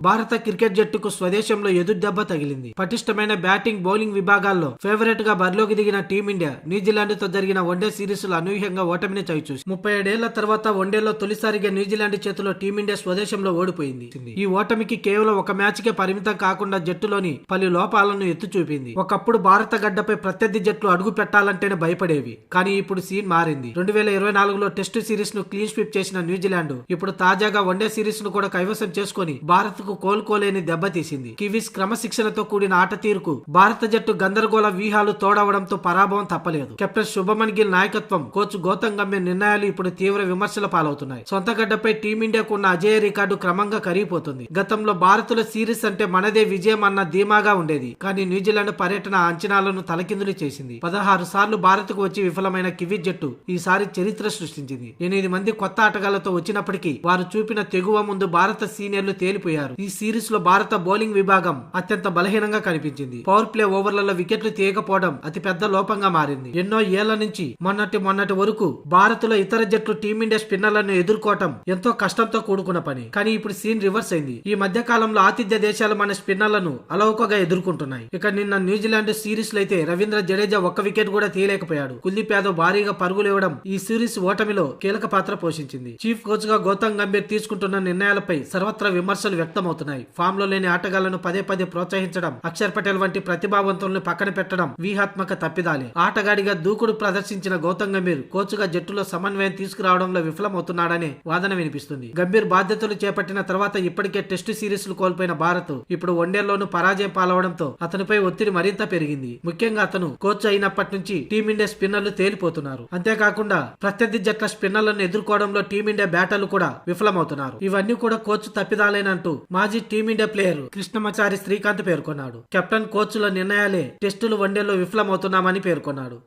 భారత క్రికెట్ జట్టుకు స్వదేశంలో ఎదురుదెబ్బ తగిలింది. పటిష్టమైన బ్యాటింగ్, బౌలింగ్ విభాగాల్లో ఫేవరెట్ గా బరిలోకి దిగిన టీమిండియా న్యూజిలాండ్ తో జరిగిన వన్డే సిరీస్ లో అనూహ్యంగా ఓటమిని చవిచూసింది. 37 ఏళ్ల తర్వాత వన్డేలో తొలిసారిగా న్యూజిలాండ్ చేతిలో టీమిండియా స్వదేశంలో ఓడిపోయింది. ఈ ఓటమికి కేవలం ఒక మ్యాచ్ కే పరిమితం కాకుండా జట్టులోని పలు లోపాలను ఎత్తు చూపింది. ఒకప్పుడు భారత గడ్డపై ప్రత్యర్థి జట్లు అడుగు పెట్టాలంటేనే భయపడేవి. కానీ ఇప్పుడు సీన్ మారింది. 2024లో టెస్టు సిరీస్ ను క్లీన్ స్వీప్ చేసిన న్యూజిలాండ్ ఇప్పుడు తాజాగా వన్డే సిరీస్ ను కూడా కైవసం చేసుకుని భారత్ కు కోలుకోలేని దెబ్బతీసింది. కివీస్ క్రమశిక్షణతో కూడిన ఆట తీరుకు భారత జట్టు గందరగోళ వ్యూహాలు తోడవడంతో పరాభవం తప్పలేదు. కెప్టెన్ శుభమన్ గిల్ నాయకత్వం, కోచ్ గౌతమ్ గంభీర్ నిర్ణయాలు ఇప్పుడు తీవ్ర విమర్శల పాలవుతున్నాయి. సొంత గడ్డపై టీమిండియాకు ఉన్న అజేయ రికార్డు క్రమంగా కరిగిపోతుంది. గతంలో భారత్లో సిరీస్ అంటే మనదే విజయం అన్న ధీమాగా ఉండేది. కానీ న్యూజిలాండ్ పర్యటన అంచనాలను తలకిందులు చేసింది. 16 సార్లు భారత్ కు వచ్చి విఫలమైన కివీస్ జట్టు ఈసారి చరిత్ర సృష్టించింది. 8 మంది కొత్త ఆటగాళ్లతో వచ్చినప్పటికీ వారు చూపిన తెగువ ముందు భారత సీనియర్లు తేలిపోయారు. ఈ సిరీస్ లో భారత బౌలింగ్ విభాగం అత్యంత బలహీనంగా కనిపించింది. పవర్ ప్లే ఓవర్లలో వికెట్లు తీయకపోవడం అతి పెద్ద లోపంగా మారింది. ఎన్నో ఏళ్ల నుంచి మొన్నటి వరకు భారత్ లో ఇతర జట్లు టీమిండియా స్పిన్నర్లను ఎదుర్కోవటం ఎంతో కష్టంతో కూడుకున్న పని. కానీ ఇప్పుడు సీన్ రివర్స్ అయింది. ఈ మధ్య కాలంలో ఆతిథ్య దేశాలు మన స్పిన్నర్లను అలౌకగా ఎదుర్కొంటున్నాయి. ఇక నిన్న న్యూజిలాండ్ సిరీస్ లో అయితే రవీంద్ర జడేజా ఒక్క వికెట్ కూడా తీయలేకపోయాడు. కుల్దీప్ యాదవ్ భారీగా పరుగులు ఇవ్వడం ఈ సిరీస్ ఓటమిలో కీలక పాత్ర పోషించింది. చీఫ్ కోచ్ గా గౌతమ్ గంభీర్ తీసుకుంటున్న నిర్ణయాలపై సర్వత్రా విమర్శలు వ్యక్తమవుతున్నాయి. ఫామ్ లో లేని ఆటగాళ్లను పదే ప్రోత్సహించడం, అక్షర్ పటేల్ వంటి ప్రతిభావంతులను పక్కన పెట్టడం వ్యూహాత్మక తప్పిదాలే. ఆటగాడిగా దూకుడు ప్రదర్శించిన గౌతమ్ గంభీర్ కోచ్ గా జట్టులో సమన్వయం తీసుకురావడంలో విఫలమవుతున్నాడనే వాదన వినిపిస్తుంది. గంభీర్ బాధ్యతలు చేపట్టిన తర్వాత ఇప్పటికే టెస్టు సిరీస్లు కోల్పోయిన భారత్ ఇప్పుడు వన్డేల్లోనూ పరాజయం పాలవడంతో అతనిపై ఒత్తిడి మరింత పెరిగింది. ముఖ్యంగా అతను కోచ్ అయినప్పటి నుంచి టీమిండియా స్పిన్నర్లు తేలిపోతున్నారు. అంతేకాకుండా ప్రత్యర్థి జట్ల స్పిన్నర్లను ఎదుర్కోవడంలో టీమిండియా బ్యాటర్లు కూడా విఫలమవుతున్నారు. ఇవన్నీ కూడా కోచ్ తప్పిదాలేనంటూ మాజీ టీమిండియా ప్లేయర్ కృష్ణమాచారి శ్రీకాంత్ పేర్కొన్నాడు. కెప్టెన్, కోచ్ల నిర్ణయాలే టెస్టులు, వన్డేల్లో విఫలమవుతున్నామని పేర్కొన్నాడు.